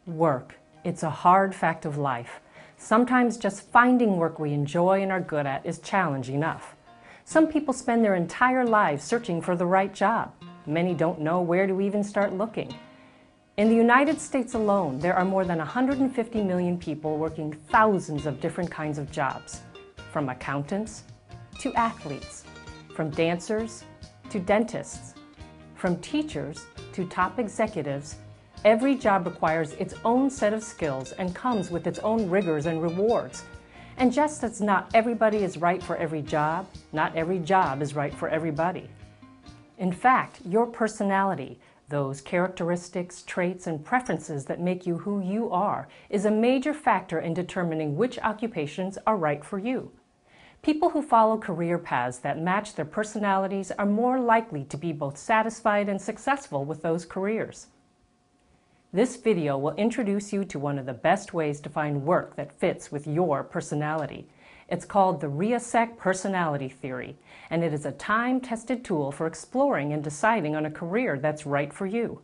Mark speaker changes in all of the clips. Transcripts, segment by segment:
Speaker 1: Work. It's a hard fact of life. Sometimes just finding work we enjoy and are good at is challenge enough. Some people spend their entire lives searching for the right job. Many don't know where to even start looking. In the United States alone, there are more than 150 million people working thousands of different kinds of jobs, from accountants to athletes, from dancers to dentists, from teachers to top executives. Every job requires its own set of skills and comes with its own rigors and rewards. And just as not everybody is right for every job, not every job is right for everybody. In fact, your personality, those characteristics, traits, and preferences that make you who you are, is a major factor in determining which occupations are right for you. People who follow career paths that match their personalities are more likely to be both satisfied and successful with those careers. This video will introduce you to one of the best ways to find work that fits with your personality. It's called the RIASEC personality theory, and it is a time-tested tool for exploring and deciding on a career that's right for you.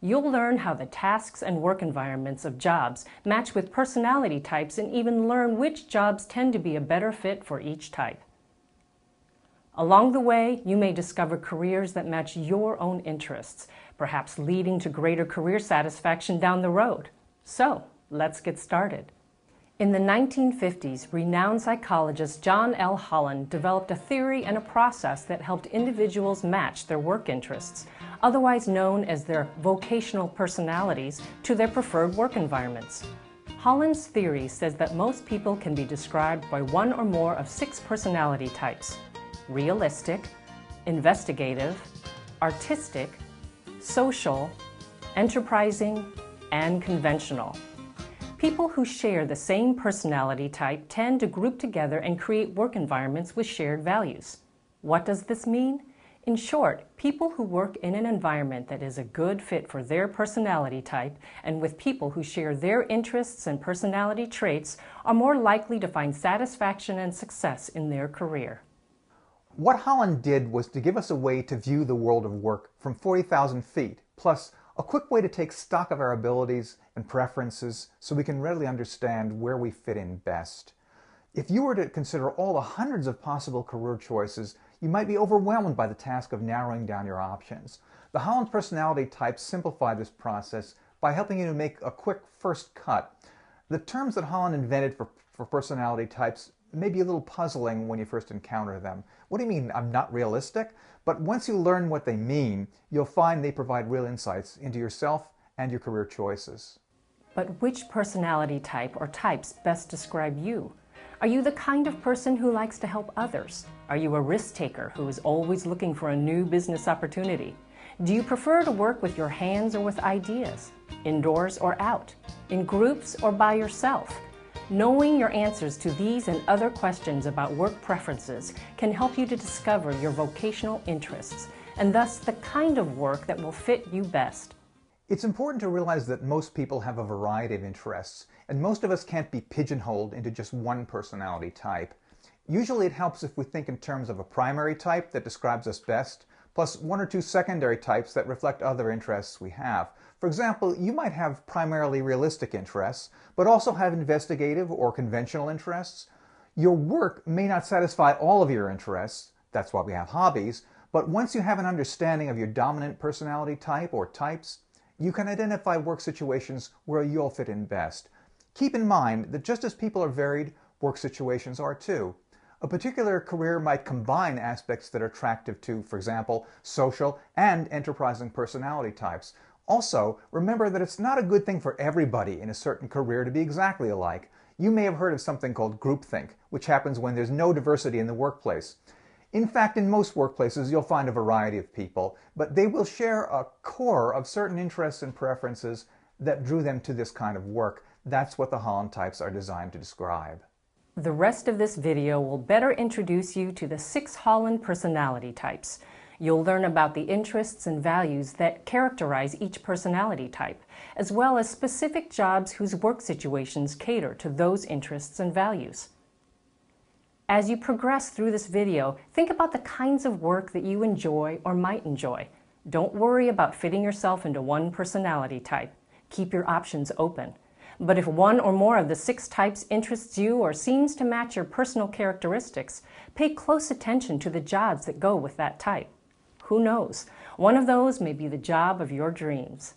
Speaker 1: You'll learn how the tasks and work environments of jobs match with personality types and even learn which jobs tend to be a better fit for each type. Along the way, you may discover careers that match your own interests, perhaps leading to greater career satisfaction down the road. So, let's get started. In the 1950s, renowned psychologist John L. Holland developed a theory and a process that helped individuals match their work interests, otherwise known as their vocational personalities, to their preferred work environments. Holland's theory says that most people can be described by one or more of 6 personality types: realistic, investigative, artistic, social, enterprising, and conventional. People who share the same personality type tend to group together and create work environments with shared values. What does this mean? In short, people who work in an environment that is a good fit for their personality type and with people who share their interests and personality traits are more likely to find satisfaction and success in their career.
Speaker 2: What Holland did was to give us a way to view the world of work from 40,000 feet, plus a quick way to take stock of our abilities and preferences so we can readily understand where we fit in best. If you were to consider all the hundreds of possible career choices, you might be overwhelmed by the task of narrowing down your options. The Holland personality types simplify this process by helping you to make a quick first cut. The terms that Holland invented for personality types may be a little puzzling when you first encounter them. What do you mean, I'm not realistic? But once you learn what they mean, you'll find they provide real insights into yourself and your career choices.
Speaker 1: But which personality type or types best describe you? Are you the kind of person who likes to help others? Are you a risk taker who is always looking for a new business opportunity? Do you prefer to work with your hands or with ideas? Indoors or out? In groups or by yourself? Knowing your answers to these and other questions about work preferences can help you to discover your vocational interests and thus the kind of work that will fit you best.
Speaker 2: It's important to realize that most people have a variety of interests, and most of us can't be pigeonholed into just one personality type. Usually it helps if we think in terms of a primary type that describes us best, plus 1 or 2 secondary types that reflect other interests we have. For example, you might have primarily realistic interests, but also have investigative or conventional interests. Your work may not satisfy all of your interests, that's why we have hobbies, but once you have an understanding of your dominant personality type or types, you can identify work situations where you'll fit in best. Keep in mind that just as people are varied, work situations are too. A particular career might combine aspects that are attractive to, for example, social and enterprising personality types. Also, remember that it's not a good thing for everybody in a certain career to be exactly alike. You may have heard of something called groupthink, which happens when there's no diversity in the workplace. In fact, in most workplaces, you'll find a variety of people, but they will share a core of certain interests and preferences that drew them to this kind of work. That's what the Holland types are designed to describe.
Speaker 1: The rest of this video will better introduce you to the 6 Holland personality types. You'll learn about the interests and values that characterize each personality type, as well as specific jobs whose work situations cater to those interests and values. As you progress through this video, think about the kinds of work that you enjoy or might enjoy. Don't worry about fitting yourself into one personality type. Keep your options open. But if one or more of the 6 types interests you or seems to match your personal characteristics, pay close attention to the jobs that go with that type. Who knows? One of those may be the job of your dreams.